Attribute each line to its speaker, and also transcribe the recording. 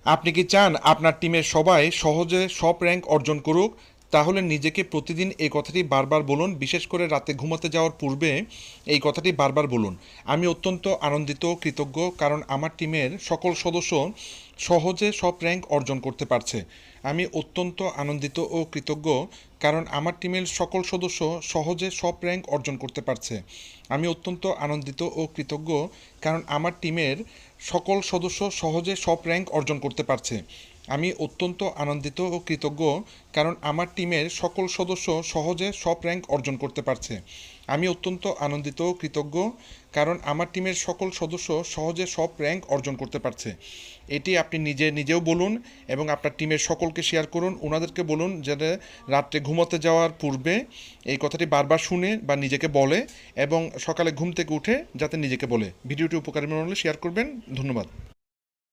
Speaker 1: আপনি কি চান আপনার টিমের সবাই সহজে সব র্যাঙ্ক অর্জন করুক? তাহলে নিজেকে প্রতিদিন এই কথাটি বারবার বলুন, বিশেষ করে রাতে ঘুমাতে যাওয়ার পূর্বে এই কথাটি বারবার বলুন। আমি অত্যন্ত আনন্দিত ও কৃতজ্ঞ কারণ আমার টিমের সকল সদস্য সহজে সব র্যাঙ্ক অর্জন করতে পারছে। আমি অত্যন্ত আনন্দিত ও কৃতজ্ঞ কারণ আমার টিমের সকল সদস্য সহজে সব র্যাঙ্ক অর্জন করতে পারছে। আমি অত্যন্ত আনন্দিত ও কৃতজ্ঞ কারণ আমার টিমের সকল সদস্য সহজে সব র্যাঙ্ক অর্জন করতে পারছে। আমি অত্যন্ত আনন্দিত ও কৃতজ্ঞ কারণ আমার টিমের সকল সদস্য সহজে সব র্যাঙ্ক অর্জন করতে পারছে। আমি অত্যন্ত আনন্দিত ও কৃতজ্ঞ কারণ আমার টিমের সকল সদস্য সহজে সব র্যাঙ্ক অর্জন করতে পারছে। এটি আপনি নিজেও বলুন এবং আপনার টিমের সকলকে শেয়ার করুন। ওনাদেরকে বলুন যাতে রাত্রে ঘুমোতে যাওয়ার পূর্বে এই কথাটি বারবার শুনে বা নিজেকে বলে এবং সকালে ঘুম থেকে উঠে যাতে নিজেকে বলে। ভিডিওটি উপকারী মনে হলে শেয়ার করবেন। ধন্যবাদ।